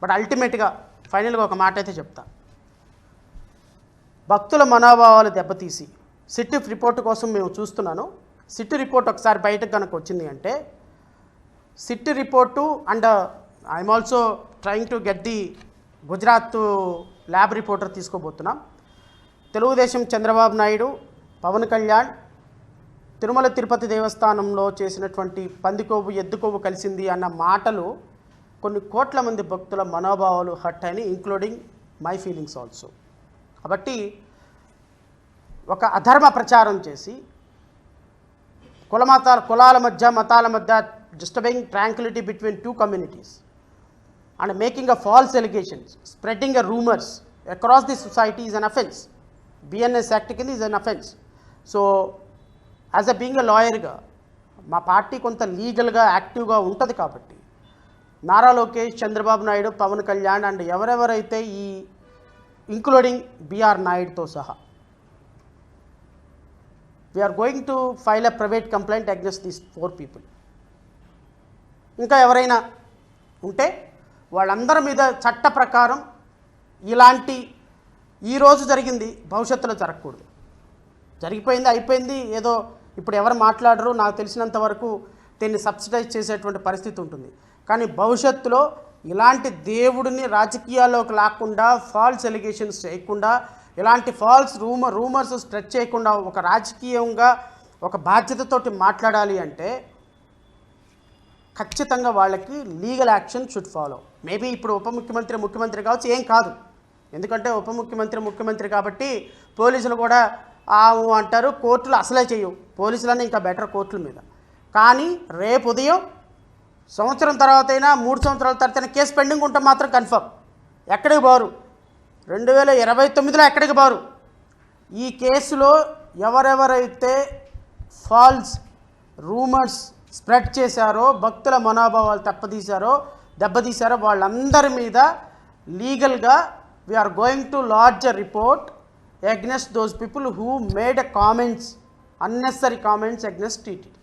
But అల్టిమేట్గా ఫైనల్గా ఒక మాట అయితే చెప్తా. భక్తుల మనోభావాలు దెబ్బతీసి సిట్ రిపోర్ట్ కోసం మేము చూస్తున్నాను. సిట్ రిపోర్ట్ ఒకసారి బయటకు కనుక వచ్చింది అంటే SIT report and I'm also trying to get the Gujarat lab reporter తీసుకోబోతున్నాం. తెలుగుదేశం చంద్రబాబు నాయుడు, పవన్ కళ్యాణ్ తిరుమల తిరుపతి దేవస్థానంలో చేసినటువంటి పందికొవ్వు ఎద్దుకొవ్వు కలిసింది అన్న మాటలు కొన్ని కోట్ల మంది భక్తుల మనోభావాలు హర్ట్ అయిన ఇంక్లూడింగ్ మై ఫీలింగ్స్ ఆల్సో. కాబట్టి ఒక అధర్మ ప్రచారం చేసి కులాల మధ్య మతాల మధ్య disturbing Tranquility between two communities and making a false allegations, spreading a rumors across the society is an offense. BNS Act is an offense. So as a being a lawyer ga మా party కొంత లీగల్గా యాక్టివ్గా ఉంటుంది కాబట్టి Nara Lokesh, Chandrababu Naidu, Pawan Kalyan and ఎవరెవరైతే ఈ including BR నాయుడుతో సహా we are going to file a private complaint against these 4 people. ఇంకా ఎవరైనా ఉంటే వాళ్ళందరి మీద చట్ట ప్రకారం ఇలాంటి ఈరోజు జరిగింది భవిష్యత్తులో జరగకూడదు. జరిగిపోయింది, అయిపోయింది, ఏదో ఇప్పుడు ఎవరు మాట్లాడరు. నాకు తెలిసినంత వరకు దీన్ని సబ్సిడైజ్ చేసేటువంటి పరిస్థితి ఉంటుంది. కానీ భవిష్యత్తులో ఇలాంటి దేవుడిని రాజకీయాల్లోకి లాక్కుండా, ఫాల్స్ ఎలిగేషన్స్ చేయకుండా, ఇలాంటి ఫాల్స్ రూమర్స్ స్ప్రెడ్ చేయకుండా ఒక రాజకీయంగా ఒక బాధ్యతతోటి మాట్లాడాలి అంటే ఖచ్చితంగా వాళ్ళకి legal action should follow. Maybe ఇప్పుడు ముఖ్యమంత్రి కావచ్చు, ఏం కాదు. ఎందుకంటే ముఖ్యమంత్రి కాబట్టి పోలీసులు కూడా అంటారు, కోర్టులు అసలే చేయవు, పోలీసులన్నీ ఇంకా బెటర్ కోర్టుల మీద. కానీ రేపు ఉదయం సంవత్సరం తర్వాత అయినా 3 సంవత్సరాల తర్వాత అయినా కేసు పెండింగ్ ఉంటే మాత్రం కన్ఫర్మ్ ఎక్కడికి బారు, 2029లో ఎక్కడికి బారు. ఈ కేసులో ఎవరెవరైతే ఫాల్స్ రూమర్స్ స్ప్రెడ్ చేశారో, భక్తుల మనోభావాలు దెబ్బతీశారో వాళ్ళందరి మీద లీగల్గా we are going to lodge a report against those people who made a comments, unnecessary comments against TTD.